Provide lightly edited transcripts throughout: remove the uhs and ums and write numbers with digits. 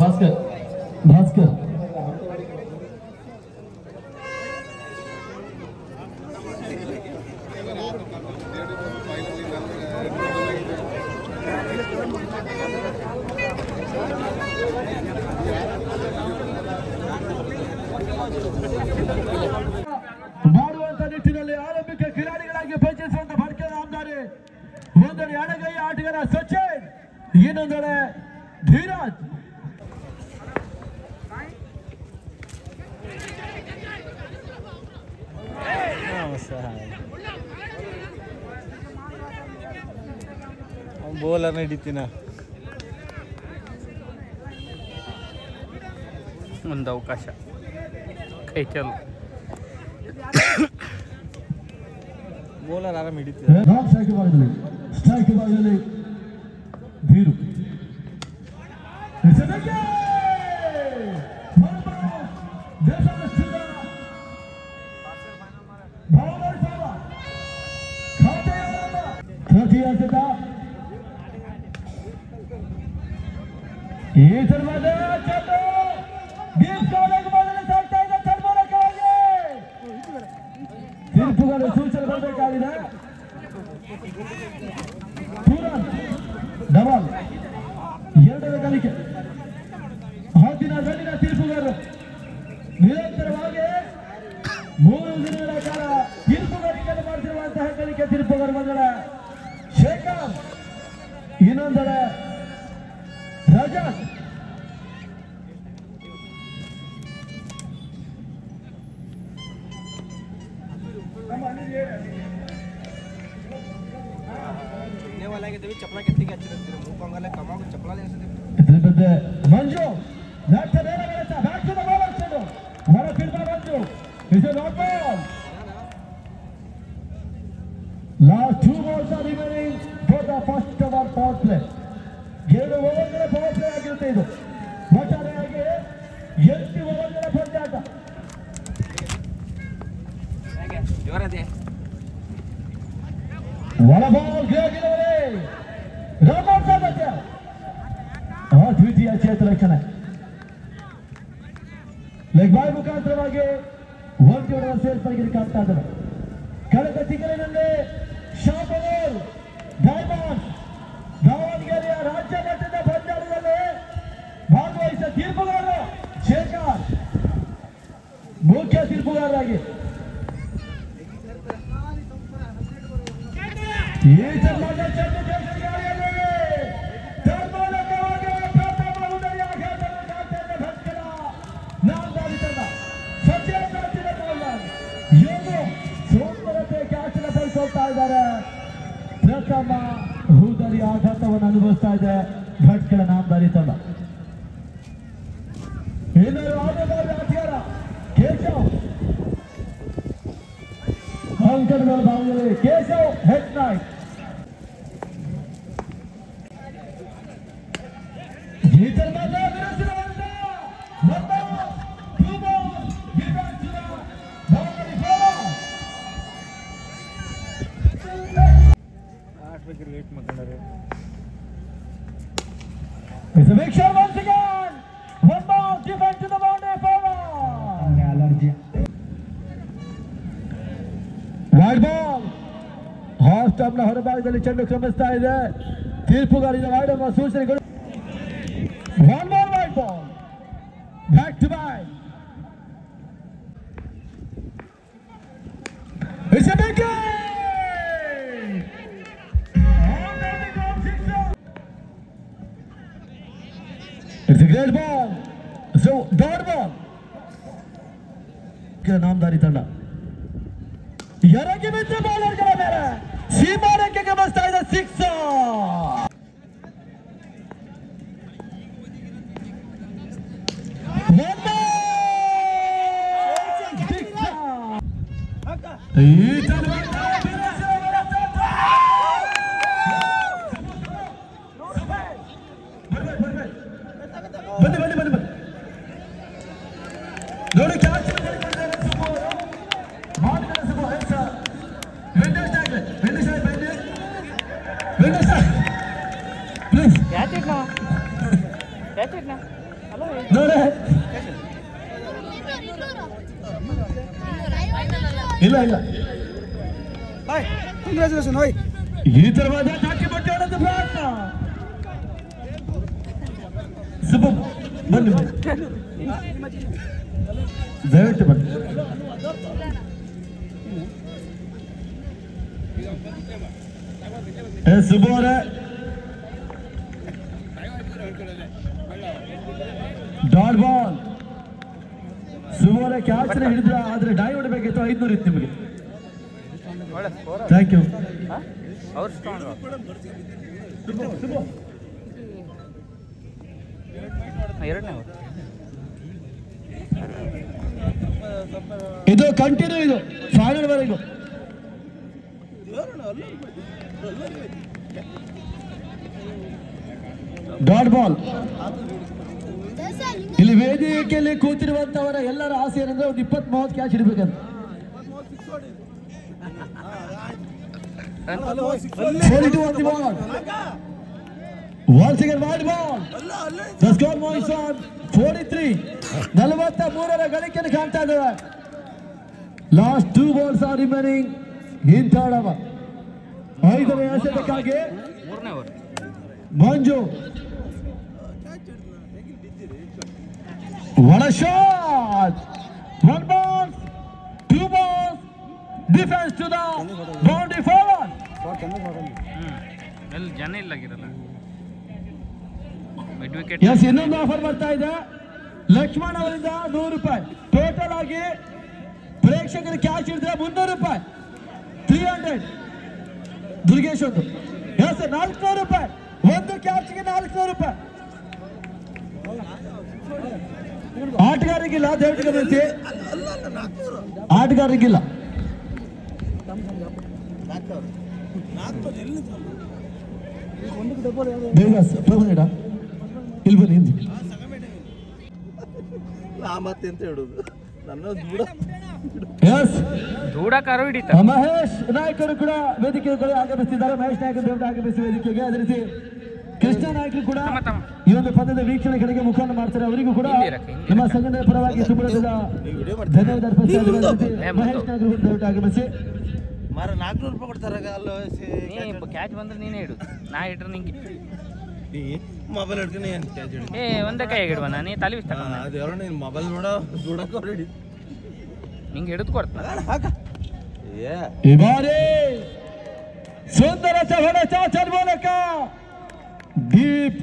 ಭಾಸ್ಕರ್ ಭಾಸ್ಕರ್ ಮಾಡುವಂತ ನಿಟ್ಟಿನಲ್ಲಿ ಆರಂಭಿಕ ಕ್ರೀಡಾಳಿಗಳಾಗಿ ಪರಿಚಯಿಸುವಂತ ಭಟ್ಕಳ ನಾಮದಾರಿ. ಒಂದೆಡೆ ಎಡಗೈ ಆಟಗಾರ ಸಚಿನ್, ಇನ್ನೊಂದೆಡೆ ಧೀರಜ್. ಬೌಲರ್ ಹಿಡಿತೀನ ಒಂದು ಅವಕಾಶ ಕೈ ಚಲು ಬೌಲರ್ ಆರಾಮ್ ಹಿಡಿತೀವಿ. ಸ್ಟ್ರೈಕ್ ಭಾಗದಲ್ಲಿ ಧೀರು ಈ ಸರ್ವಾದ ತೀರ್ಪುಗಳು ಸೂಚನೆ ಬರಬೇಕಾಗಿದೆ. ಡಬಲ್ ಎರಡರ ಕಲಿಕೆ ಹದ್ದಿನ ಗಂಡಿನ ತೀರ್ಪುಗಾರರು ನಿರಂತರವಾಗಿ 3 ದಿನಗಳ ಕಾಲ ತೀರ್ಪುಗಾರಿಕೆಯನ್ನು ಮಾಡ್ತಿರುವಂತಹ ಕಲಿಕೆ ತೀರ್ಪುಗಾರ ಬಂದಳ ಶೇಖರ್, ಇನ್ನೊಂದೆಡೆ ರಜತ್. ಮಂಜು Last 2 balls are remaining for the first over power play. 7 ಓವರ್ಗಳ ಪವರ್ ಪ್ಲೇ ಆಗಿರುತ್ತೆ ಇದು. ಒಟ್ಟಾರೆಯಾಗಿ 8 ಓವರ್ಗಳ ಪಂದ್ಯಾಟ. ಒಳ ಬಾಲ್ ಗೆಲುವಿದೆ ರಮಣ್ ಸಾಮರ್ಥ್ಯ. ದ್ವಿತೀಯ ಚೇತರಕ್ಷಣೆ ಲೆಗ್ ಬಾಯ್ ಮುಖಾಂತರವಾಗಿ ಒಂಟಿಯವರ ಸೇರ್ಪಡೆಗೆ ಕಾಣ್ತಾ ಇದ್ದಾರೆ. ಕಳೆದ ತಿಂಗಳಿನಲ್ಲಿ ಶಾಪನೂರ್ ಡೈಮಂಡ್ ದಾವಣಗೆರೆಯ ರಾಜ್ಯ ಮಟ್ಟದ ಪಂದ್ಯಾಟದಲ್ಲಿ ಭಾಗವಹಿಸಿದ ತೀರ್ಪುಗಾರರು ಶೇಖರ್ ಮುಖ್ಯ ತೀರ್ಪುಗಾರರಾಗಿ ಈ ಸಂಬಂಧ ಪ್ರಥಮ ಹೂದರಿ ಆಘಾತವನ್ನು ಅನುಭವಿಸ್ತಾ ಇದೆ ಭಟ್ಕಳ ನಾಮದಾರಿ ತಂಡ. ಇನ್ನೊಂದು ಆಟಗಾರ ಆಟಗಾರ ಕೇಶವ್ ಅಂಕಣಗಳ ಭಾಗದಲ್ಲಿ ಕೇಶವ್ ಹೆಡ್ ನಾಯ್ಕ್ ಲೇಟ್ ಮಾಡ್ಕೊಂಡ್ರೆ It's a big shot once again. One ball given to the boundary forward. Allergy. Wide ball. Half stamp ನ ಹೊರಭಾಗದಲ್ಲಿ ಚೆಂಡು ಕ್ರಮಿಸ್ತಾ ಇದೆ. ತೀರ್ಪುಗಾರಿನ ವೈಡ್ ಅನ್ನುವ ಸೂಚನೆಗಳು. One more wide ball. Back to back. It's a big game. It's a great ball. So dot ball. Namdhari ತಂಡ ಎರಗಿ ಬಿದ್ದ ಬೌಲರ್ಗಳ ಮೇಲೆ ಸೀಮಾರೇಖೆಗೆ ಬಸ್ತಾ ಇದೆ 6. ಬನ್ನಿ ಬನ್ನಿ ಬನ್ನಿ ಬನ್ನಿ ನೋಡಿ ಕ್ಯಾಚ್ ಕ್ಯಾಚ್ ಇಟ್ನಾ ನೋಡೆ ಇಲ್ಲ ಇಲ್ಲ ಕಂಗ್ರಾಚುಲೇಷನ್ ಹೋಯ್ ಈ ತರವಾದ ಟಾಕಿ ಬಟ್ಟೆ ಹೊಡೆದ ಪ್ರಯತ್ನ ಸುಬ್ಬ ಬನ್ನಿ ದಯವಿಟ್ಟು ಬನ್ನಿ ಸುಬ್ಬ ಅವರೇ ಡಾಟ್ ಬಾಲ್ ಸುಬ್ಬ ಅವರೇ ಕ್ಯಾಚ್ ಹಿಡಿದ್ರ ಆದ್ರೆ ಡೈ ಹೊಡಬೇಕಿತ್ತು 500 ಇತ್ತು ನಿಮಗೆ ಥ್ಯಾಂಕ್ ಯು ಅವ್ರು ಸ್ಟ್ರಾಂಗ್ ಎರಡನೇ ಇದು ಕಂಟಿನ್ಯೂ ಇದು ಫೈನಲ್ ವರೆಗೂ ಡಾಟ್ ಬಾಲ್ ಇಲ್ಲಿ ವೇದಿಕೆಯಲ್ಲಿ ಕೂತಿರುವಂತವರ ಎಲ್ಲರ ಆಸೆ ಏನಂದ್ರೆ ಒಂದು 20-30 catch ಹಿಡಿಬೇಕಂತ 42 on the ball. Once again wide ball. The score moves on 43. 43ರ ಗಳಿಕೆಯನ್ನು ಕಾಣ್ತಾ ಇದ್ದಾರೆ. Last 2 balls are remaining in third over. 5ನೇ ಎಸೆತಕ್ಕಾಗಿ ಮೂರನೇ over Manju. What a shot! 1 ball, 2 balls. Defense to the boundary forward. ಎಲ್ಲಿ ಜನ ಇಲ್ಲಾಗಿರಲ್ಲ mid wicket. S ಇನ್ನೊಂದು offer ಬರ್ತಾ ಇದೆ ಲಕ್ಷ್ಮಣ್ ಅವರಿಂದ 100 ರೂಪಾಯಿ ಟೋಟಲ್ ಆಗಿ ಪ್ರೇಕ್ಷಕರ ಕ್ಯಾಚ್ ಹಿಡಿದ್ರೆ 300 ರೂಪಾಯಿ 300. ದುರ್ಗೇಶ್ ಒಂದು ಎಸ್ 400 ರೂಪಾಯಿ ಒಂದು ಕ್ಯಾಚ್ಗೆ 400 ರೂಪಾಯಿ. ಆಟಗಾರರಿಗಿಲ್ಲ ದಯವಿಟ್ಟು ಗಮನಿಸಿ, ಆಟಗಾರರಿಗಿಲ್ಲ. ಬೇಗ ಪ್ರಭುನೇಡ ಇಲ್ಲಿ ಬನ್ನಿ ಹಿಂದೆ. ಮತ್ತೆ ಅಂತ ಹೇಳುದು ನನ್ನ ಎಸ್ ದೂಡಕಾರು ಹಿಡಿತಾರೆ. ಮಹೇಶ್ ನಾಯಕರು ಕೂಡ ವೇದಿಕೆಗೆ ಆಗಮಿಸಿದ್ದಾರೆ. ಮಹೇಶ್ ನಾಯಕರು ಆಗಮಿಸಿ ವೇದಿಕೆಗೆ. ಅದೇ ರೀತಿ ಕೃಷ್ಣ ನಾಯಕರು ಕೂಡ ಈ ಒಂದು ಪಂದ್ಯದ ವೀಕ್ಷಣೆಗಳಿಗೆ ಮುಖವನ್ನು ಮಾಡ್ತಾರೆ. ಅವರಿಗೂ ಕೂಡ ನಮ್ಮ ಸಂಘಟನೆಯ ಪರವಾಗಿ ಸುಬ್ರಹ್ಮಣ್ಯದ ಧನ್ಯವಾದ ಅರ್ಪಿಸ್ತಾ ಇದ್ದಾರೆ. ಮಹೇಶ್ ನಾಯಕರು ದಯವಿಟ್ಟು ಆಗಮಿಸಿ. ಮಾರ 400 ರೂಪಾಯಿ ಕೊಡ್ತಾರ ಕ್ಯಾಚ್ ಬಂದ್ರೆ ನೀನೇ ಇಡು, ನಾ ಇಟ್ರೆ ನಿಂಗೆ ಮೊಬೈಲ್ ಹಿಡ್ಕೊಂಡು ಏನು ಕ್ಯಾಚ್ ಹಿಡಿ. ಒಂದೇ ಕೈ ಹಿಡುವ ನೀ ತಲೆ ಬಿಸ್ತ ಅದು ಯಾರೋ ನೀನು ಮೊಬೈಲ್ ನೋಡ ದುಡಕ್ಕೆ ರೆಡಿ ನಿಂಗೆ ಹಿಡಿದು ಕೊಡ್ತಾನೆ. ಈ ಬಾರಿ ಸುಂದರ ಚಾಚಲ್ ಮೂಲಕ ಡೀಪ್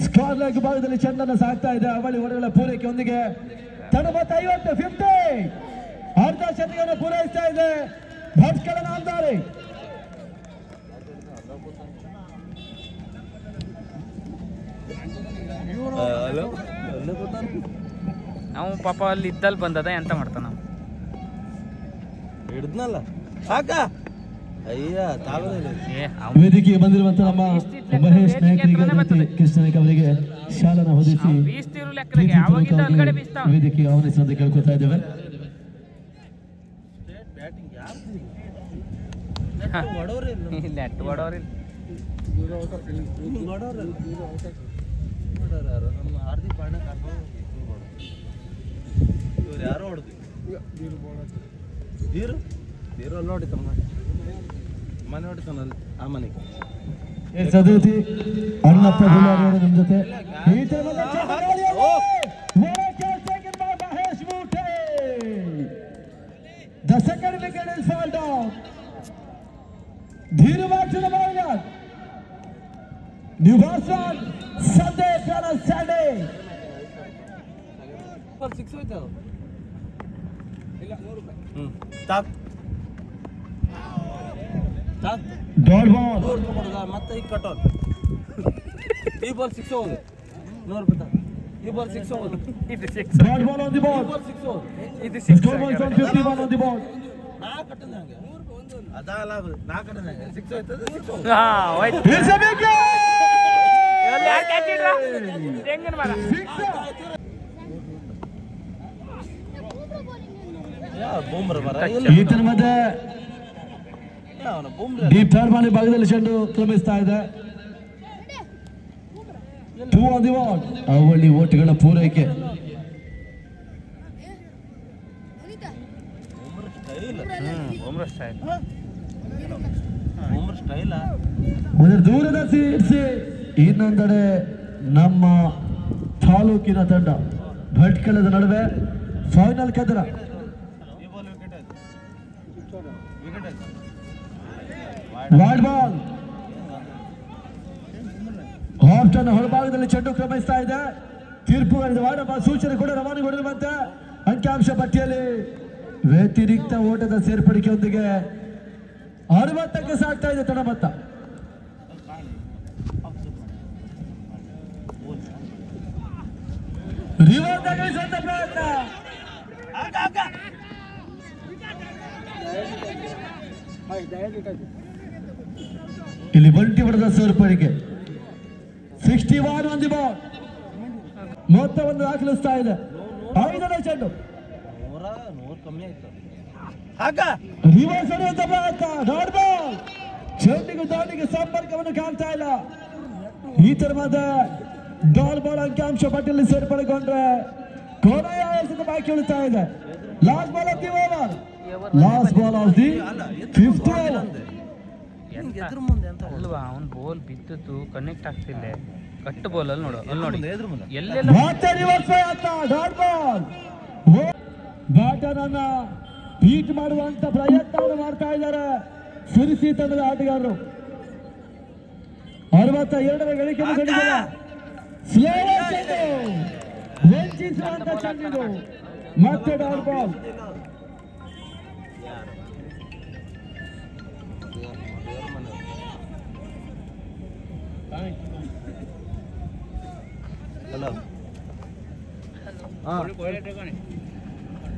ಸ್ಕಾರ್ ಲೆಗ್ ಭಾಗದಲ್ಲಿ ಚೆಂಡನ್ನು ಸಾಕ್ತಾ ಇದೆ. ಅವಳಿ ಹೊಡೆಗಳ ಪೂರೈಕೆಯೊಂದಿಗೆ ತನ್ನ 50 ಅರ್ಧ ಶತಕವನ್ನು ಪೂರೈಸ್ತಾ ಇದೆ ಭಟ್ಕಳ ನಾಮದಾರಿ. ನಾವು ಪಾಪ ಅಲ್ಲಿ ಇದ್ದಲ್ಲಿ ಬಂದದ ಎಂತ ಮಾಡ್ತಾನ ನಾವು ಹಿಡ್ದ್ನಲ್ಲ ಸಾಕ ಅಯ್ಯ ತಾಗೋದಿಲ್ಲ. ವೇದಿಕೆಗೆ ಬಂದಿರುವಂತ ನಮ್ಮ ಮಹೇಶ್ ನಾಯಕರಿಗೆ ಕೃಷ್ಣ ನಾಯಕ್ ಅವರಿಗೆ ಶಾಲನ ಹೊದಿಸಿ ಬೀಸ್ತಿರು ಲೆಕ್ಕದಾಗೆ ಅವಾಗಿಂದ ಅಲ್ಗಡೆ ಬೀಸ್ತಾವ. ವೇದಿಕೆಗೆ ಆಹ್ವಾನಿಸುವಂತೆ ಕೇಳ್ಕೊತಾ ಇದ್ದೇವೆ. ಇಲ್ಲಿ ಅಟ್ಟು ಹೊಡೋರಿಲ್ಲ. ನಮ್ಮ ಹಾರ್ದಿಕ್ ಪಾಂಡ್ಯ ಇವ್ರು ಯಾರೋ ಹೊಡೆದು ಧೀರು ಧೀರು ಅಲ್ಲಿ ಹೊಡಿತಾನ ಮನೆ ಹೊಡಿತಾನಲ್ಲಿ ಆ ಮನೆಗೆ. ಸದೃತಿ ಅಣ್ಣಪ್ಪ ಗುಲಾಬಿ ನಮ್ಮ ಜೊತೆ. The second wicket is fall down. Dhiru back to the bowler. New batsman Sandesh on a Sunday. 6 ಹೋಯ್ತು ಅದು. ತಾಕ್ ತಾಕ್ Dot ball. ಮತ್ತೆ ಈಗ ಕಟ್ ಈ ಬಾಲ್ 6 ಹೋಗುದು 100 ರೂಪಾಯಿ. ಈ ಬಾಲ್ 6 ಹೋಗುದು. ಇದು six. Dot ball on the ball. ಈ ಬಾಲ್ 6 ಹೋಗುದು. ಇದು The six. score was on 51 on the ball. ನಾ ಕಟ್ಟದಂಗೆ ಅದಲ್ಲ ನಾ ಕಟ್ಟದಂಗೆ 6 ಹೋಯ್ತದೆ 6 ಹೋಗುದು. ಹಾ ಹೋಯ್ತು. It's a wicket. ಎಲ್ಲಿ ಯಾರು ಕ್ಯಾಚ್ ಇಡ್ರ ಹೆಂಗನ ಮಗ ಯಾ ಬೂಮ್ರ ಬರ ಈತನ ಮಧ್ಯೆ ಡೀಪ್ ಥರ್ಡ್ ಬಾಲ್ ಭಾಗದಲ್ಲಿ ಚೆಂಡು ಕ್ರಮಿಸ್ತಾ ಇದೆ. 2 on the board. ಅವಳಿ ಓಟುಗಳ ಪೂರೈಕೆ. ಒಂದು ದೂರದ ಇರಿಸಿ ಇನ್ನೊಂದೆಡೆ ನಮ್ಮ ತಾಲೂಕಿನ ತಂಡ ಭಟ್ಕಳದ ನಡುವೆ ಫೈನಲ್ ಕದರ. ವೈಡ್ ಬಾಲ್ ಹಾಫ್ಟನ್ ಹೊರಭಾಗದಲ್ಲಿ ಚೆಂಡು ಕ್ರಮಿಸ್ತಾ ಇದೆ. ತೀರ್ಪುಗಾರಿದ ವಾರ್ಡ್ ಬಾಲ್ ಸೂಚನೆ ಕೂಡ ರವಾನೆಗೊಂಡಿರುವಂತೆ ಅಂಕಿಅಂಶ ಪಟ್ಟಿಯಲ್ಲಿ ವ್ಯತಿರಿಕ್ತ ಓಟದ ಸೇರ್ಪಡಿಕೆಯೊಂದಿಗೆ 60ಕ್ಕೆ ಸಾಗ್ತಾ ಇದೆ ತಡಮತ್ತ. ರಿವರ್ಸ್ ಪ್ರಯತ್ನ ಇಲ್ಲಿ ಬಂಟಿ ಹೊಡೆದ ಸೇರ್ಪಡಿಕೆ. 61 on the ball. ಮೊತ್ತವನ್ನು ದಾಖಲಿಸ್ತಾ ಇದೆ. 5ನೇ ಚೆಂಡು ರಿವರ್ಸ್ ಹೊಡೆಯುವಂತ ಪ್ರಯತ್ನ. ಡಾಟ್ ಬಾಲ್ ಚೆಂಡಿಗೆ ದಾಟಿಗೆ ಸಂಪರ್ಕವನ್ನು ಕಾಣ್ತಾ ಇಲ್ಲ. ಈ ತರವಾದ ಡಾಟ್ ಬಾಲ್ ಅಂಕಿಅಂಶ ಪಟ್ಟಿಯಲ್ಲಿ ಸೇರ್ಪಡೆಗೊಂಡ್ರೆ ಕೊನೆಯ ಎಸೆತ ಬಾಕಿ ಉಳಿತಾ ಇದೆ. Last ball of the over. Last ball of the 5th over. ಅಲ್ವಾ ಅವ್ನು ಬೋಲ್ ಬಿದ್ದು ಕನೆಕ್ಟ್ ಆಗ್ತಿಲ್ಲ. ಕಟ್ ಬಾಲ್ ಅಲ್ಲಿ ನೋಡು, ಅಲ್ಲಿ ನೋಡಿ ಎಲ್ಲೆಲ್ಲ ಮತ್ತೆ ರಿವರ್ಸ್ ಪ್ರಯತ್ನ. ಡಾಟ್ ಬಾಲ್ ಬ್ಯಾಟರ್ ಅನ್ನ ಬೀಟ್ ಮಾಡುವಂತ ಪ್ರಯತ್ನವನ್ನು ಮಾಡ್ತಾ ಇದ್ದಾರೆ ಸಿರಿಸಿ ತಂಡದ ಆಟಗಾರರು. 62ರ ಗಳಿಕೆಯನ್ನು ಗಳಿಸಿದ ಸ್ಲೋವರ್ ಚೆಂಡು, ವಂಚಿಸುವಂತ ಚೆಂಡು. ಮತ್ತೆ ಡಾಟ್ ಬಾಲ್.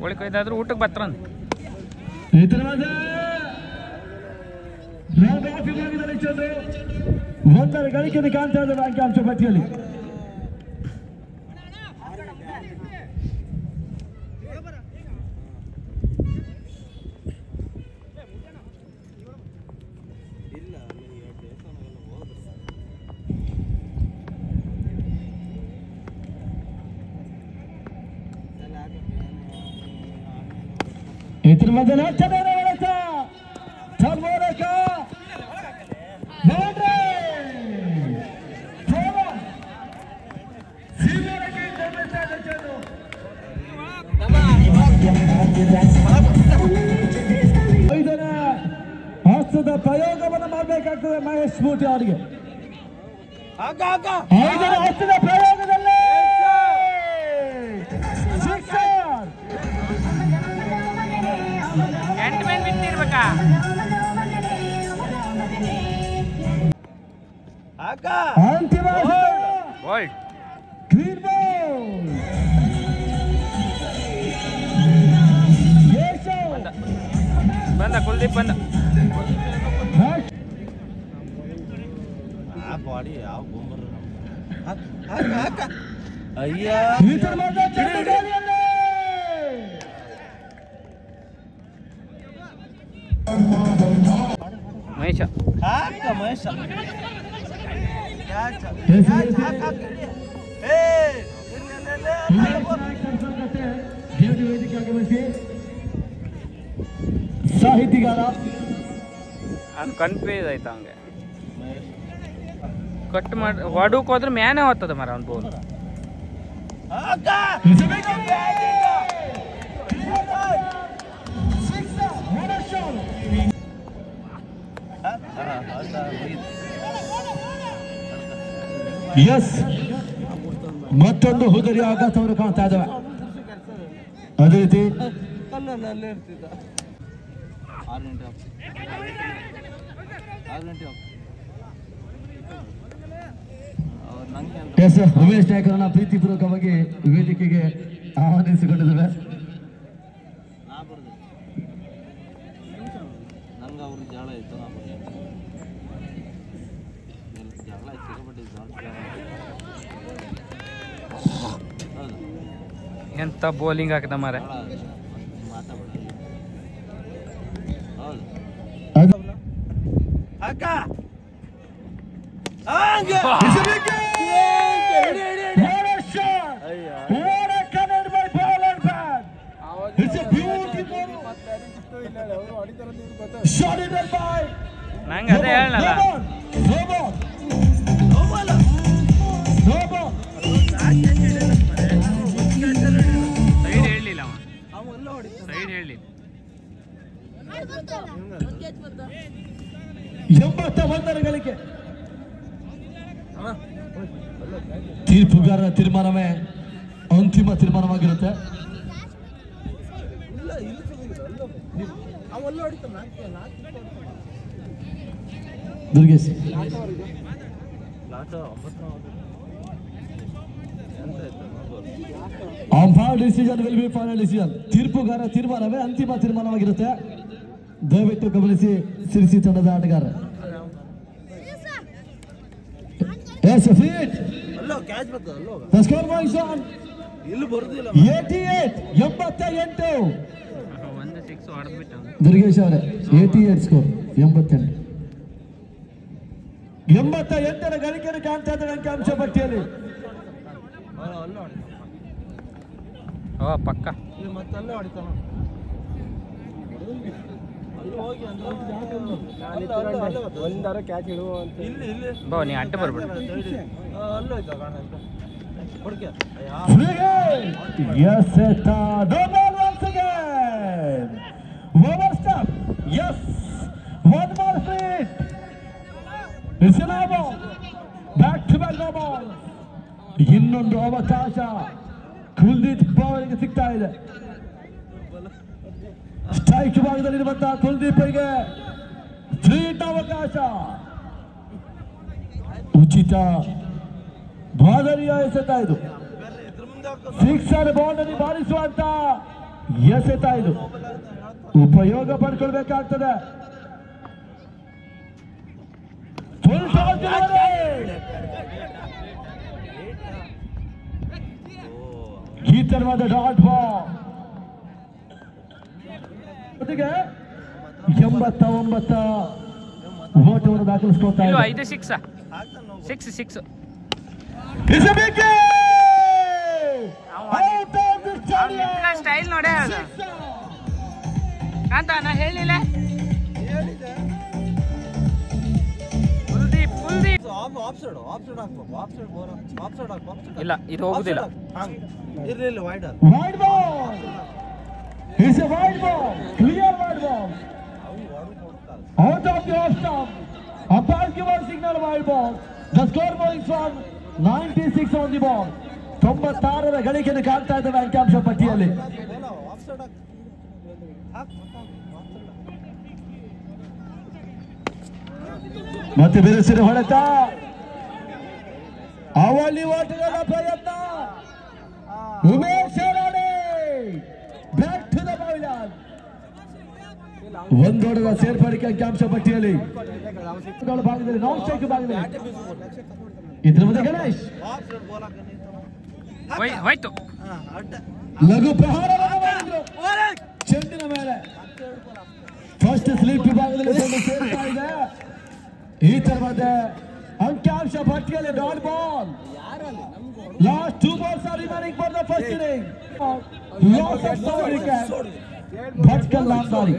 ಒಳಕೊಯ್ದಾದ್ರೂ ಊಟಕ್ಕೆ ಬರ್ತಂದ. ಈ ತರವಾದ ವಿಭಾಗದಲ್ಲಿ ಚೆಂಡು 1ರ ಗಳಿಕೆಯನ್ನು ಕಾಣ್ತಾ ಇದ್ದಾರೆ ಅಂಕಿಅಂಶ ಪಟ್ಟಿಯಲ್ಲಿ. ಇದ್ರ ಮಧ್ಯೆ ಚೆನ್ನಾಗಿ ಹೊಡೆತ ಮೂಲಕ ಐದನೇ ಹಸ್ತದ ಪ್ರಯೋಗವನ್ನು ಮಾಡಬೇಕಾಗ್ತದೆ ಮಹೇಶ್ ಮೂಟಿ ಅವರಿಗೆ. 5ನೇ ಹಸ್ತದ ಪ್ರಯೋಗದಲ್ಲಿ ಅಂತಿಮ ಗ್ರೀನ್ ಬಾಲ್. ಬಂದ ಕುಲ್ದೀಪ್ ಬಂದ. ಮಹೇಶ ಸಾಹಿತಿಗಾರ ಕನ್ಫ್ಯೂಸ್ ಆಯ್ತು. ಹಂಗೆ ಕಟ್ ಮಾಡಿ ಹೊಡಕ್ ಹೋದ್ರೆ ಮ್ಯಾನೇ ಹೋಗ್ತದ ಮರ ಅವ್ನು ಬೋಲ್. ಎಸ್ ಮತ್ತೊಂದು ಹುದರಿ ಆಘಾತವನ್ನು ಕಾಣ್ತಾ ಇದ್ದಾವೆ. ಅದೇ ರೀತಿ ಎಸ್ ಉಮೇಶ್ ನಾಯಕರನ್ನ ಪ್ರೀತಿಪೂರ್ವಕವಾಗಿ ವೇದಿಕೆಗೆ ಆಹ್ವಾನಿಸಿಕೊಂಡಿದ್ದೇವೆ. ಎಂತ ಬೌಲಿಂಗ್ ಹಾಕಿದ ಮಾರೆ. ನಂಗೆ ಅದೇ ಹೇಳಲ್ಲ ಸೈಡ್ ಹೇಳಲಿಲ್ಲ ಸೈಡ್ ಹೇಳಲಿಲ್ಲ 81 ಗಳಿಕೆ ತೀರ್ಪುಗಾರರ ತೀರ್ಮಾನವೇ ಅಂತಿಮ ತೀರ್ಮಾನವಾಗಿರುತ್ತೆ. Durgesh umpire decision will be final decision. ತೀರ್ಪುಗಾರರ ತೀರ್ಮಾನವೇ ಅಂತಿಮ ತೀರ್ಮಾನವಾಗಿರುತ್ತೆ. ದಯವಿಟ್ಟು ಗಮನಿಸಿ ಸಿರಿಸಿ ತಂಡದ ಆಟಗಾರ. The score was on 88 ಒಂದು 6 ಹೊಡೆದ್ಬಿಟ್ಟು ದುರ್ಗೇಶ್ ಅವರೇ 88 ಸ್ಕೋರ್ 88ರ ಗಳಿಕೆಯನ್ನು ಕಾಣ್ತಾ ಇದ್ದಾರೆ ಅಂಕಿಅಂಶ ಪಟ್ಟಿಯಲ್ಲಿ. ಪಕ್ಕ ಬಾ ನೀ ಅಡ್ಡ ಬರ್ಬೇಡ. Yes, no ball once again. Overstep. Yes. One more feet. It's an ball. Back to back no ball. ಇನ್ನೊಂದು ಅವಕಾಶ ಕುಲ್ದೀಪ್ ಅವರಿಗೆ ಸಿಗ್ತಾ ಇದೆ. ಸ್ಟ್ರೈಕ್ ಭಾಗದಲ್ಲಿರುವಂತಹ ಕುಲ್ದೀಪ್ಗೆ ಸ್ಟ್ರೀಟ್ ಅವಕಾಶ. ಉಚಿತ ಮಾದರಿಯ ಎಸೆತ ಇದು. ಸಿಕ್ಸರ್ ಬೌಂಡರಿ ಬಾರಿಸುವಂತ ಎಸೆತ ಇದು. ಉಪಯೋಗ ಪಡ್ಕೊಳ್ಬೇಕಾಗ್ತದೆ. ಈ ತರವಾದ ಡಾಟ್ ಬಾಲ್ ಜೊತೆಗೆ 89 ಓಟವನ್ನು ದಾಖಲಿಸ್ಕೊಳ್ತಾ ಇಲ್ವಾ? ಇದೆ. 5 6 ಸ್ಟೈಲ್ ನೋಡೇ ಅದು ಕಾಂತ ನಾ ಹೇಳಿಲ್ಲ. ಇಲ್ಲ ಇದು ಹೋಗುದಿಲ್ಲ. Wide ball. It's a wide ball. Clear wide ball. Out of the off stump. Umpire give a signal wide ball. The score going from 96 on the ball. 96ರ ಗಳಿಕೆಯನ್ನು ಕಾಣ್ತಾ ಇದ್ದೇವೆ ಅಂಕಿಅಂಶ ಪಟ್ಟಿಯಲ್ಲಿ. ಮತ್ತೆ ಬೆರೆಸಿದ ಹೊಡೆತ. ಅವಳಿ ಓಟಗಳ ಪ್ರಯತ್ನ. Umesh Rane back to the bowler. ಒಂದೋಡದ ಸೇರ್ಪಡಿಕೆ ಅಂಕಿಅಂಶ ಪಟ್ಟಿಯಲ್ಲಿ ಭಾಗದಲ್ಲಿ ನಾನ್ ಸ್ಟ್ರೈಕ್ ಭಾಗದಲ್ಲಿ ಇದ್ರ ಮುಂದೆ ಗಣೇಶ್ ಹೋಯ್ತು. ಲಘು ಪ್ರಹಾರವನ್ನು ಮಾಡಿದ್ರು ಚೆಂಡಿನ ಮೇಲೆ. ಫಸ್ಟ್ ಸ್ಲೀಪ್ ವಿಭಾಗದಲ್ಲಿ ಚೆಂಡು ಸೇರ್ತಾ ಇದೆ. ಈ ತರವಾದ ಅಂಕಿಅಂಶ ಪಟ್ಟಿಯಲ್ಲಿ dot ball. Last 2 balls are remaining for the first inning. Loss of 7 wickets. Bhatkal ನಾಂದಾರಿ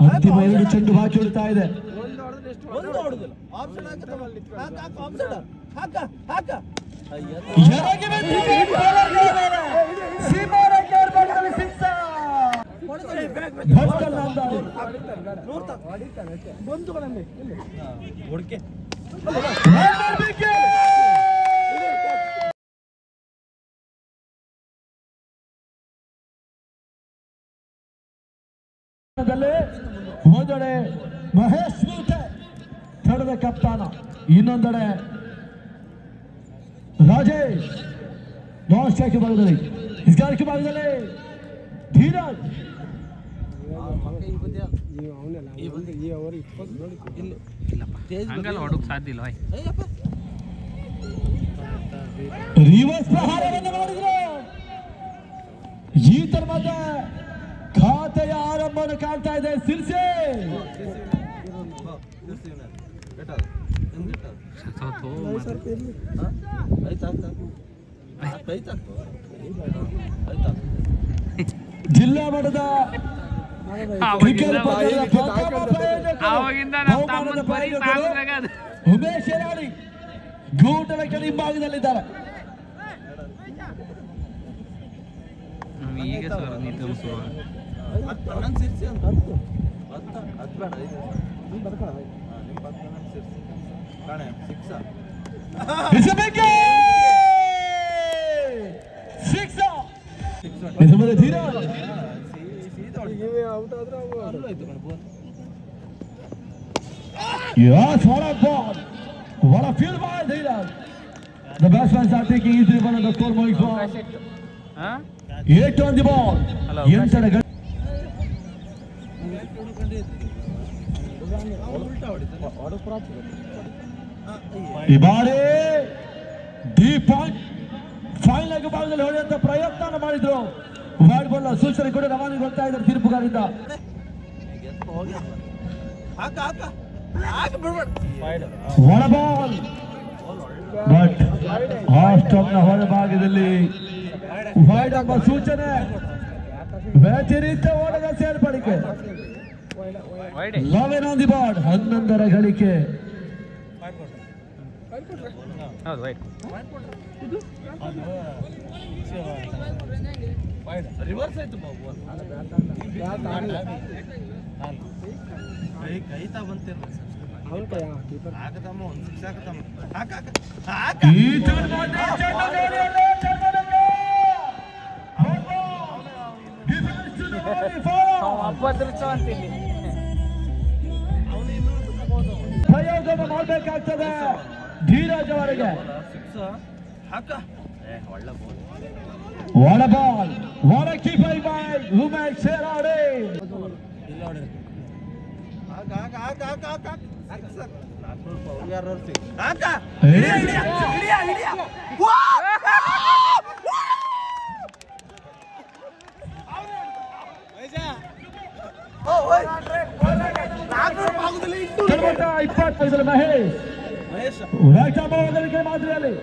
ಅಂತಿಮ 2 ಚೆಂಡು ಬಾಕಿ ಉಳಿತಾ ಇದೆ. ಭಟ್ಕಲ್ ನಾಂದಾರಿ ಒಂದೆಡೆ ಮಹೇಶ್ ಮೂತೆ ತಂಡದ ಕಪ್ತಾನ, ಇನ್ನೊಂದೆಡೆ ರಾಜೇಶ್ ನಾನ್ ಸ್ಟ್ರೈಕ್ ಭಾಗದಲ್ಲಿ, ಹಿಸ್ಗಾರಿಕೆ ಭಾಗದಲ್ಲಿ ಧೀರಜ್. ಹಂಗಲ್ಲ ಹೊಡಕ್ ಸಾಧ್ಯ ಇಲ್ಲ. ರಿವರ್ಸ್ ಪ್ರಹಾರವನ್ನು ಮಾಡಿದ್ರು. ಈ ತರವಾದ ಖಾತೆಯ ಆರಂಭವನ್ನು ಕಾಣ್ತಾ ಇದೆ ಸಿರ್ಸೆ. ಜಿಲ್ಲಾ ಮಟ್ಟದ ಆವಾಗಿಂದ ನಮ್ಮ ತಮ್ಮನ ಬರೀ ಸಾಗುದಾಗ ಅದು ಉಮೇಶ್ ಶೆರಾಡಿ ಗೂಟದ ಕೆಳ ಹಿಂಭಾಗದಲ್ಲಿದ್ದಾರೆ. ಈಗ ಸರ್ ನೀತು Yes, what a ball! What a field by Dheeraj. The batsmen are taking easily one of the score moving forward. 8 on the ball. ಈ ಬಾರಿ ಡೀಪ್ ಪಾಯಿಂಟ್ ಫೈನಲ್ ಭಾಗದಲ್ಲಿ ಹೊಡೆಯುವಂತ ಪ್ರಯತ್ನ ಮಾಡಿದ್ರು. ವೈಡ್ ಬಾಲ್ ಸೂಚನೆ ಕೂಡ ರವಾನೆ ಕೊಡ್ತಾ ಇದ್ದಾರೆ ತೀರ್ಪುಗಾರಿಂದ. ಒಳ ಬಾಲ್ ಬಟ್ ಹಾಫ್ ಸ್ಟಾಪ್ ನ ಹೊರಭಾಗದಲ್ಲಿ ವೈಡ್ ಎಂಬ ಸೂಚನೆ. ವ್ಯತಿರಿಕ್ತ ಓಟದ ಸೇರ್ಪಡಿಕೆ. 11 on the board. 11ರ ಗಳಿಕೆ. ಹೌದು ವೈಟ್ ರಿವರ್ಸ್ ಆಯ್ತು ಕೈತಾ ಬಂತಿರ್ಲಿ ಪ್ರಯೋಗ ಮಾಡಬೇಕಾಗ್ತದೆ ಧೀರಜ್ ಅವರಿಗೆ. ಒಳ ಬಾಲ್ ಒಳ keeper by Umesh Sheradi. Mahesh right ಭಾಗದಲ್ಲಿ ಮಾದರಿಯಲ್ಲಿ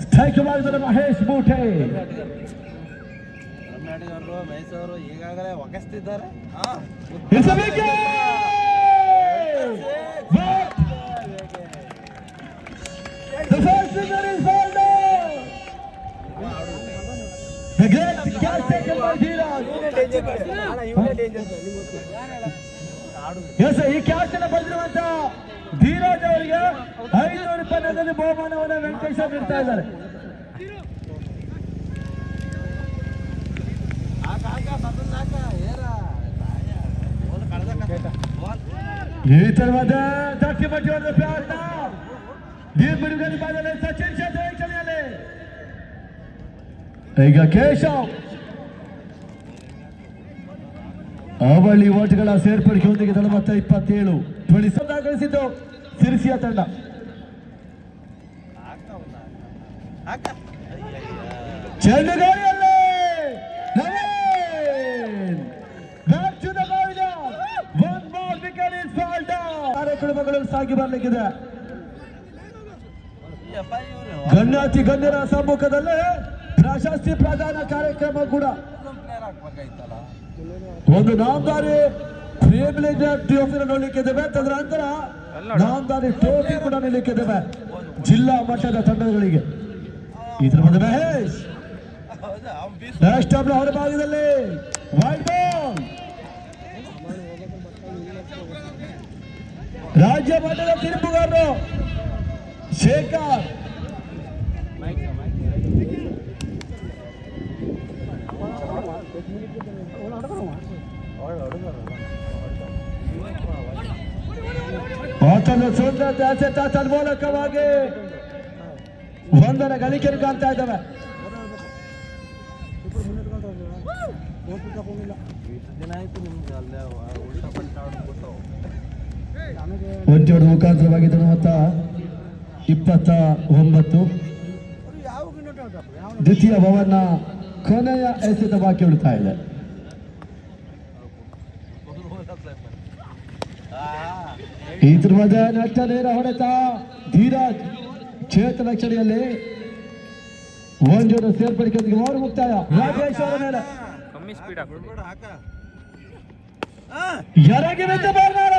ಸ್ಟ್ರೈಕ್ ಭಾಗದಲ್ಲಿ ಮಹೇಶ್ ಬೂಟೆ. ಕರ್ನಾಟಕರು ಮಹೇಶ್ ಅವರು ಈಗಾಗಲೇ ಒಗಸ್ತಿದ್ದಾರೆ. The first finger is balled down. The great catch taken by Dheeraj. Yes, ಈ ಕ್ಯಾಚ್ ಅನ್ನು ಪಡೆದಿರುವಂತ ಧೀರಜ್ ಅವರಿಗೆ 500 ರೂಪಾಯಿನಲ್ಲಿ ಬಹುಮಾನವನ್ನು ವೆಂಕಟೇಶ ನೀಡ್ತಾ ಇದ್ದಾರೆ. ಈ ತರವಾದ ಧಕ್ಕೆ ಬಟ್ಟಿ ಹೊಡೆದ ಪ್ರಯತ್ನ ನೀರು ಬಿಡುಗಡೆ ಮಾಡಿದರೆ ಸಚಿನ್ ಕ್ಷೇತ್ರದಲ್ಲಿ. ಈಗ ಕೇಶವ್ ಅವಳಿ ಓಟ್ಗಳ ಸೇರ್ಪಡೆಯೊಂದಿಗೆ 27 ಗಳಿಸಿದ್ದು ಸಿರಿಸಿಯ ತಂಡ. ಚೆಂಡುಗಾರಿಯಲ್ಲಿ ಕಾರ್ಯಕ್ರಮಗಳು ಸಾಗಿ ಬರಲಿಕ್ಕಿದೆ. ಗಣ್ಯಾತಿ ಗಣ್ಯರ ಸಮ್ಮುಖದಲ್ಲೇ ಪ್ರಶಸ್ತಿ ಪ್ರದಾನ ಕಾರ್ಯಕ್ರಮ ಕೂಡ. ಒಂದು ನಾಮದಾರಿ ಪ್ರಿವಿಲೇಜ್ ಟ್ರೋಫಿ ನೋಡಲಿಕ್ಕಿದ್ದೇವೆ. ತದನಂತರ ನಾಮದಾರಿ ಟ್ರೋಫಿ ಕೂಡ ನೀಡಲಿಕ್ಕಿದ್ದೇವೆ ಜಿಲ್ಲಾ ಮಟ್ಟದ ತಂಡಗಳಿಗೆ. ಇದ್ರ ಮುಂದೆ ಮಹೇಶ್ ನ ಹೊರಭಾಗದಲ್ಲಿ ವೈಡ್ ಬಾಲ್. ರಾಜ್ಯ ಮಟ್ಟದ ತೀರ್ಪುಗಾರರು ಶೇಖರ್ ಆತನ ಸುಂದರ ದಾಸೆ ಮೂಲಕವಾಗಿ 1ರ ಗಳಿಕೆಯನ್ನು ಕಾಣ್ತಾ ಇದ್ದಾವೆ. ಒಂಟೆಯೊಡ ಮುಖಾಂತರವಾಗಿ 29 ದ್ವಿತೀಯ ಭವನ ಕೊನೆಯ ಎಸೆತ ಬಾಕಿ ಉಳಿತಾ ಇದೆ. ಇದ್ರ ಮಧ್ಯೆ ನೆಟ್ಟ ನೇರ ಹೊಡೆತ ಧೀರಜ್ ಕ್ಷೇತ್ರ ರಕ್ಷಣೆಯಲ್ಲಿ ಒಂಜೋಡ ಸೇರ್ಪಡಿಕೆಯೊಂದಿಗೆ 3 ಮುಕ್ತಾಯ. ರಾಜೇಶ್ ಅವರ ಮೇಲೆ ಕಮ್ಮಿ ಸ್ಪೀಡ್ ಹಾಕ್ಬಿಡಿ. ಎರಗಿ ಬಿದ್ದು ಬಾರ್ನಾರ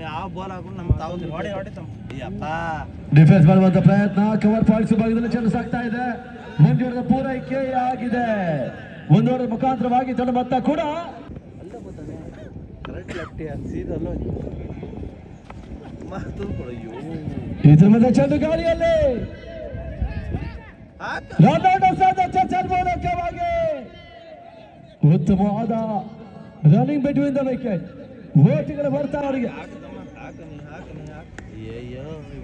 ಯಾವ ಬಾಲ್ ಹಾಕೊಂಡು ನಮ್ಗೆ ಡಿಫೆನ್ಸ್ ಮಾಡುವಂತ ಪ್ರಯತ್ನ ಕವರ್ ಪಾಯಿಂಟ್ಸ್ ಭಾಗದಲ್ಲಿ ಚೆಂಡು ಸಾಕ್ತಾ ಇದೆ. ಮಂಜೂರದ ಪೂರೈಕೆ ಆಗಿದೆ. ಒಂದೂವರೆ ಮುಖಾಂತರವಾಗಿ ಚೆಂಡು ಮೊತ್ತ ಕೂಡ ಇದ್ರ ಮಧ್ಯೆ ಚೆಂಡು ಗಾಳಿಯಲ್ಲಿ ಮೂಲಕವಾಗಿ ಉತ್ತಮವಾದ ರನ್ನಿಂಗ್ ಬಿಟ್ವೀನ್ ದ ವಿಕೆಟ್. ಓಟಿಗಳು ಬರ್ತಾರೆ ಅವರಿಗೆ.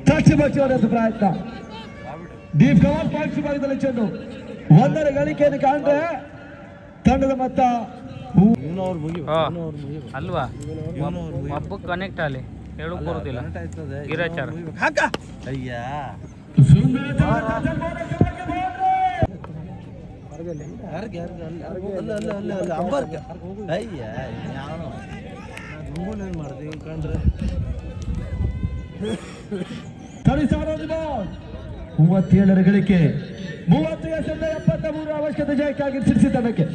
ಟಚ್ ಬಚ್ಚುವಂತ ಪ್ರಯತ್ನ ಡೀಪ್ ಕವರ್ ಪಾಯಿಂಟ್ಸ್ ಭಾಗದಲ್ಲಿ ಚೆಂಡು ಒಂದರ ಗಳಿಕೆಯನ್ನು ಕಾಣ್ರೆ ತಂಡದ ಮೊತ್ತ ಅಲ್ವಾ ಒಬ್ಬ ಕನೆಕ್ಟ್ ಅಲ್ಲಿ ಹೇಳಕ್ ಬರುದಿಲ್ಲ. ಗಿರಾಚಾರ ಮೂವತ್ತೇಳರ ಗಳಿಕೆ 30-73 ಅವಶ್ಯಕತೆ ಜಯಕ್ಕಾಗಿ ಸಿಡಿಸಿ ತಂಡಕ್ಕೆ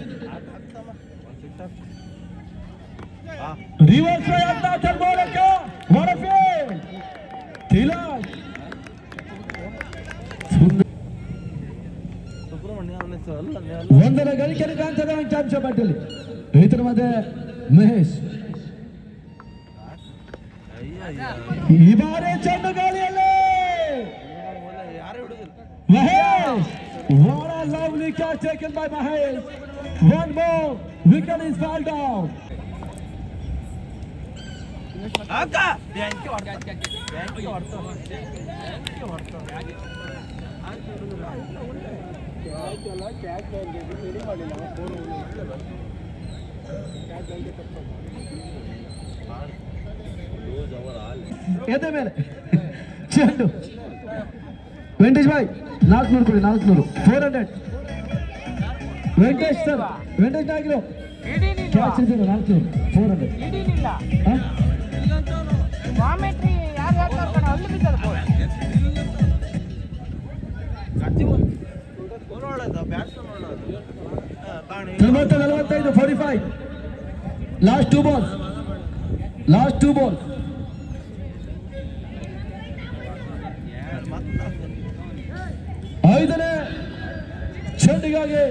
ರಿವರ್ಸ್ ಒಂದರ ಗಳಿಕೆ ಕಾಣ್ತದ ಅಂಕಿಅಂಶ ಪಟ್ಟಿಯಲ್ಲಿ. ಇದರ ಮಧ್ಯೆ ಮಹೇಶ್ ಈ ಬಾರಿ ಚೆಂಡು ಗಾಳಿಯಲ್ಲಿ Mahesh, what a lovely catch taken by Mahesh. One more, wicket is fall down. ಎದೆ ಮೇಲೆ ಚೆಂಡು ವೆಂಕಟೇಶ್ ಭಾಯ್ 400 ಕೊಡಿ. 400 ವೆಂಕಟೇಶ್ ಸರ್. ವೆಂಕಟೇಶ್ ಆಗಿರೋ ಕ್ಯಾಚ್ ಇದ್ದೀರ 400 400 45 45 ಲಾಸ್ಟ್ ಟೂ ಬಾಲ್ಸ್ ಐದನೇ ಚೆಂಡಿಗಾಗಿ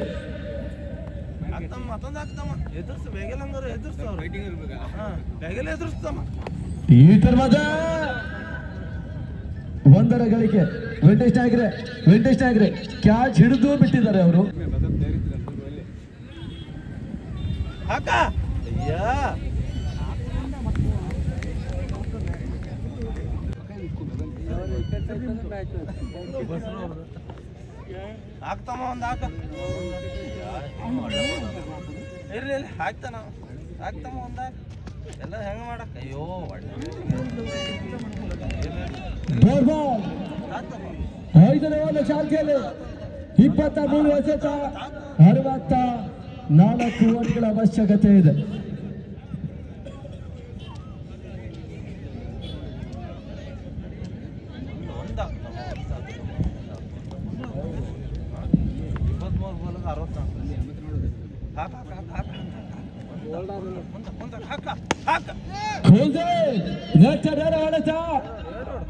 ಈ ತರವಾದ ಒಂದರ ಗಳಿಕೆ ವೆಂಕಟೇಶ್ ನಾಯಕರೇ ಕ್ಯಾಚ್ ಹಿಡಿದು ಬಿಟ್ಟಿದ್ದಾರೆ ಅವರು. ಹಾಕ್ತಮ್ಮ ಒಂದು ಹಾಕ ಇರ್ಲಿ ಹಾಕ್ತಾನ ಹಾಕ್ತಮ್ಮ ಒಂದು ಹಾಕ ಎಲ್ಲ ಹೆಂಗ ಮಾಡಕ್ಕ. ಅಯ್ಯೋ ಐದನೇ ಒಂದು ಚಾಲ್ತಿಯಲ್ಲಿ 23 ಎಸೆತ 64 ಓಟಗಳ ಅವಶ್ಯಕತೆ ಇದೆ.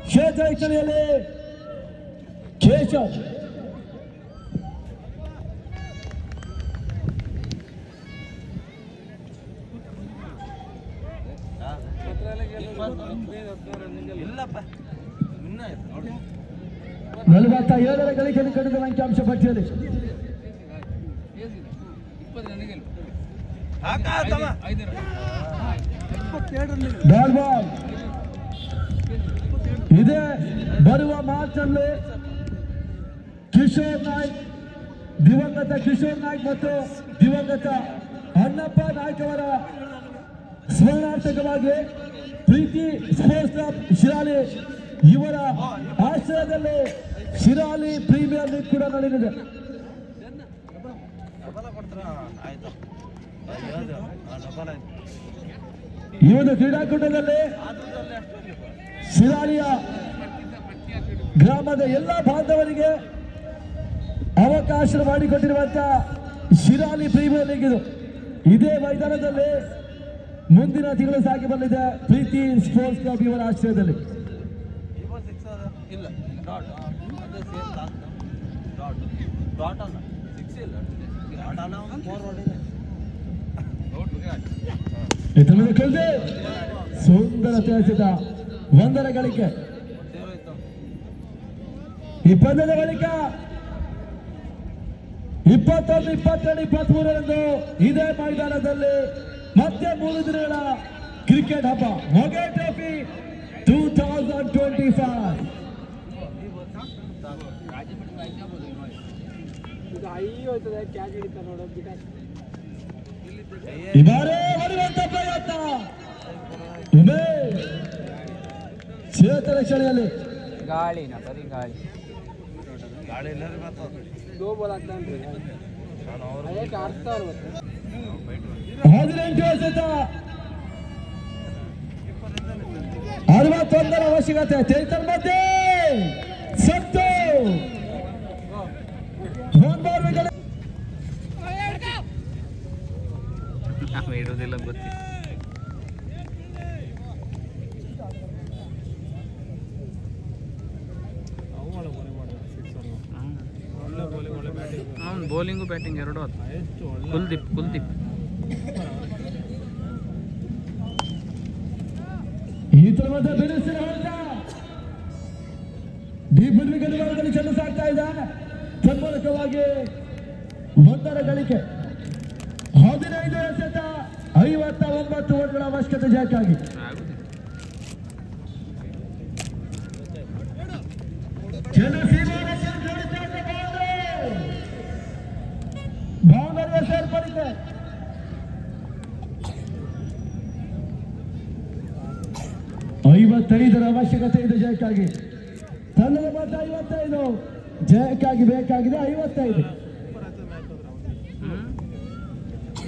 ಕ್ಷೇತ್ರ ಇಕ್ಕಲಿಯಲ್ಲಿ ಕೇಶವ್ ಇಲ್ಲಪ್ಪ 47ರ ಗಳಿಕೆಯನ್ನು ಕಂಡಿದ್ದ ಅಂಕಿಅಂಶ ಪಟ್ಟಿಯಲ್ಲಿ ಬಾಲ್ ಇದೇ ಬರುವ ಮಾರ್ಚ್ ಅಲ್ಲಿ ದಿವಂಗತ ಕಿಶೋರ್ ನಾಯ್ಕ್ ಮತ್ತು ದಿವಂಗತ ಅಣ್ಣಪ್ಪ ನಾಯ್ಕ್ ಅವರ ಸ್ಮರಣಾರ್ಥಕವಾಗಿ ಪ್ರೀತಿ ಸ್ಪೋರ್ಟ್ಸ್ ಕ್ಲಬ್ ಶಿರಾಲಿ ಇವರ ಆಶ್ರಯದಲ್ಲಿ ಶಿರಾಲಿ ಪ್ರೀಮಿಯರ್ ಲೀಗ್ ಕೂಡ ನಡೆದಿದೆ. ಈ ಒಂದು ಕ್ರೀಡಾಕೂಟದಲ್ಲಿ ಶಿರಾಲಿಯ ಗ್ರಾಮದ ಎಲ್ಲ ಬಾಂಧವರಿಗೆ ಅವಕಾಶ ಮಾಡಿಕೊಟ್ಟಿರುವಂತಹ ಶಿರಾಲಿ ಪ್ರೀಮಿಯರ್ ಲೀಗ್ ಇದು. ಇದೇ ಮೈದಾನದಲ್ಲಿ ಮುಂದಿನ ತಿಂಗಳು ಸಾಗಿ ಬಂದಿದೆ ಪ್ರೀತಿ ಸ್ಪೋರ್ಟ್ಸ್ ಕ್ಲಬ್ ಇವರ ಆಶ್ರಯದಲ್ಲಿ. ಇಲ್ಲ ಡಾಟ್ ಅದೇ ಸೇಮ್ ಲಾಸ್ಟ್ ಡಾಟ್ ಡಾಟ್ ಅಲ್ಲ 6 ಇಲ್ಲ ಡಾಟ್ ಅಲ್ಲ ಫಾರ್ವರ್ಡ್ ಇದೆ ಸುಂದರ ತಿಳಿಸಿದ ಒಂದರ ಗಳಿಕೆ. ಈ ಪಂದ್ಯದ ಬಳಿಕ 21, 22, 23ರಂದು ಇದೇ ಮೈದಾನದಲ್ಲಿ ಮತ್ತೆ 3 ದಿನಗಳ ಕ್ರಿಕೆಟ್ ಹಬ್ಬ ಮೊಗೆ ಟ್ರೋಫಿ 2025. ಈ ಬಾರಿ ಹೊಡೆಯುವಂತ ಪ್ರಯತ್ನ ಉಮೇಶ್ ಕ್ಷೇತ್ರ ರಕ್ಷಣೆಯಲ್ಲಿ ಗಾಳಿನ ಬರೀ ಗಾಳಿ ಗಾಡಿ ಎಲ್ಲರೂ ಮಾತಾಡ 18 ಎಸೆತ 61ರ ಅವಶ್ಯಕತೆ. ಚೈತನ್ ಮಧ್ಯೆ ಸತ್ತು ನಾವು ಇಡೋದಿಲ್ಲ ಗೊತ್ತಿ. ಅವ್ನು ಬೌಲಿಂಗು ಬ್ಯಾಟಿಂಗ್ ಎರಡೂ ಅದು. ಕುಲ್ದೀಪ್ ಈ ತರವಾದ ಬಿರುಸಿನ ಹೊಡೆತ ಡೀಪ್ ವಿಕೆಟ್ ಭಾಗದಲ್ಲಿ ಚೆಂಡು ಸಾಕ್ತಾ ಇದ್ದಾನೆ. ತನ್ಮೂಲಕವಾಗಿ 1ರ ಗಳಿಕೆ 15 ಎಸೆತ 59 ಓಟ್ಗಳ ಅವಶ್ಯಕತೆ ಜಯಕ್ಕಾಗಿ. ಬೌಂಡರಿಗೆ ಸೇರ್ಪಡಿಕೆ 55ರ ಅವಶ್ಯಕತೆ ಇದೆ ಜಯಕ್ಕಾಗಿ. ತಂಡದ ಮೊತ್ತ 55, ಜಯಕ್ಕಾಗಿ ಬೇಕಾಗಿದೆ 55.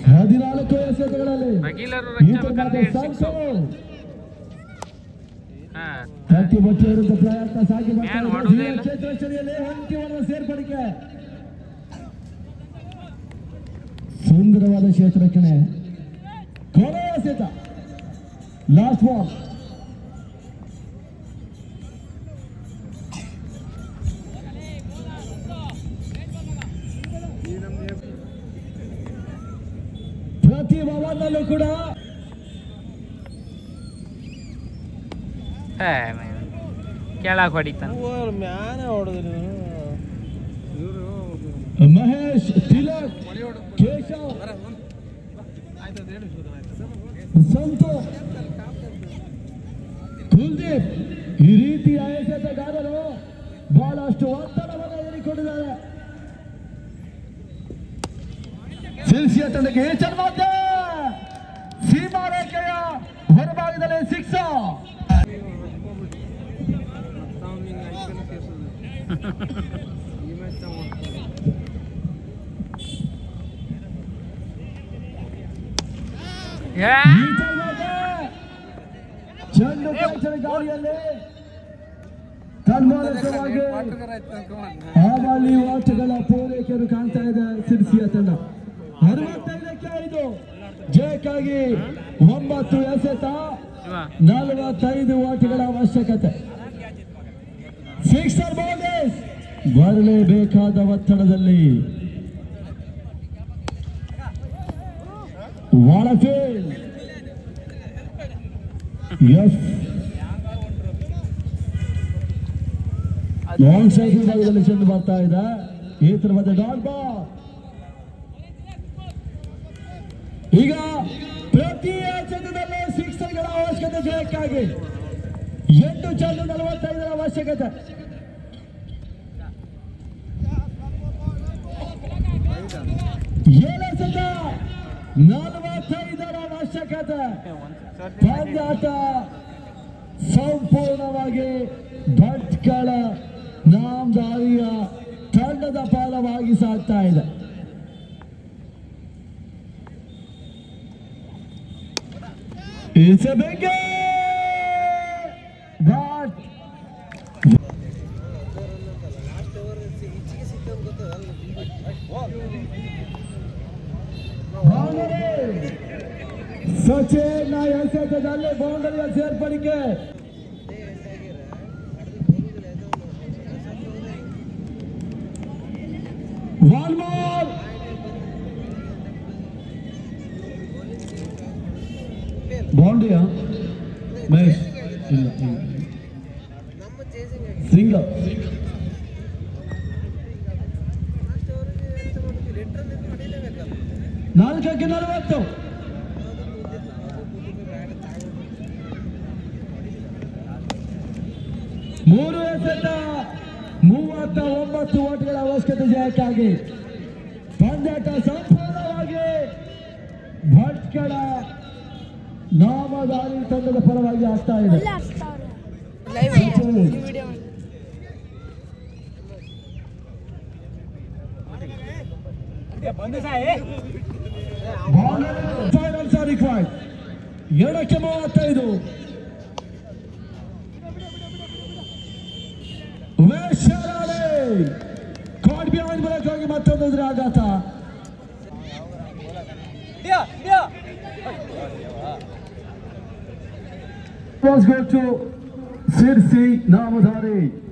14 ಎಸೆತಗಳಲ್ಲಿ ಕಟ್ಟಿ ಬಚ್ಚಿ ವಿರುದ್ಧ ಪ್ರಯತ್ನ ಸಾಗಿ ಕ್ಷೇತ್ರದಲ್ಲಿ ಅಂತಿಮ ಸೇರ್ಪಡಿಕೆ. ಸುಂದರವಾದ ಕ್ಷೇತ್ರ ರಕ್ಷಣೆ. ಕೊನೆಯ ಎಸೆತ ಲಾಸ್ಟ್ ಬಾಲ್. ಪ್ರತಿ ಓವರ್ನಲ್ಲೂ ಕೂಡ ಕೆಳಗೆ ಹೊಡಿತಾನೆ. ಮಹೇಶ್, ತಿಲಕ್, ಕೇಶವ್, ಸಂತೋಷ್, ಕುಲ್ದೀಪ್ ಈ ರೀತಿಯ ಎಸೆತಗಾರರು ಬಹಳಷ್ಟು ಒತ್ತಡವನ್ನು ಹೇರಿಕೊಂಡಿದ್ದಾರೆ. ಸಿಲ್ಸಿಯ ತಂಡಕ್ಕೆ ಚರ್ಮಾತೆ ಸೀಮಾ ರೇಖೆಯ ಹೊರಭಾಗದಲ್ಲಿ 6. ಚೆಂಡು ಗಾಳಿಯಲ್ಲಿ ತನ್ಮೂಲಕವಾಗಿ ಆವಾಲಿ ಆಟಗಳ ಪೂರೈಕೆಯನ್ನು ಕಾಣ್ತಾ ಇದೆ ಸಿರ್ಸಿಯ ತಂಡ. 65ಕ್ಕೆ 5 ಜಯಕ್ಕಾಗಿ 9 ಎಸೆತ 45 ಓಟಗಳ ಅವಶ್ಯಕತೆ. 6 ಬೌಂಡರೀಸ್ ಬರಲೇಬೇಕಾದ ಒತ್ತಡದಲ್ಲಿ ವಾಳಫೀಲ್ಡ್ ಲಾಂಗ್ ಸೈಕಲ್ ಭಾಗದಲ್ಲಿ ಚೆಂಡು ಬರ್ತಾ ಇದೆ. ಈ ತರವಾದ ಡಾಟ್ ಬಾಲ್. ಈಗ ಪ್ರತಿ ಎಸೆತದಲ್ಲಿ 6ಗಳ ಅವಶ್ಯಕತೆ ಜಯಕ್ಕಾಗಿ 8 ಚೆಂಡು 45ರ ಅವಶ್ಯಕತೆ. 7 ಎಸೆತ 45ರ ಅವಶ್ಯಕತೆ. ಪಂದ್ಯಾಟ ಸಂಪೂರ್ಣವಾಗಿ ಭಟ್ಕಳ ನಾಮಧಾರಿಯ ತಂಡದ ಪಾಲವಾಗಿ ಸಾಗ್ತಾ ಇದೆ. It's a big game! But Sachin ಎಸೆತದಲ್ಲಿ ಬೌಂಡರಿಯ ಸೇರ್ಪಡಿಕೆ. One more. ಬೌಂಡ್ರಿಯಾ ಮಹೇಶ್? ಇಲ್ಲ, ಸಿಂಗಲ್. ನಾಲ್ಕಕ್ಕೆ 40. ಮೂರು ಎಸೆತ 39 ಓಟ್ಗಳ ಅವಶ್ಯಕತೆ ಜಯಕ್ಕಾಗಿ ಪಂದ್ಯಾಟ ಸಂಪೂರ್ಣವಾಗಿ ಭಟ್ಕಳ ನಾಮಧಾರಿ ತಂಡದ ಪರವಾಗಿ ಆಗ್ತಾ ಇದೆ. Finals are required. 2ಕ್ಕೆ 35. ಕಾಡ್ ಬಿಹೈಂಡ್ ಮೂಲಕವಾಗಿ ಮತ್ತೊಂದು ಎದುರು ಆಘಾತ. Go to Sirsi Namadhari.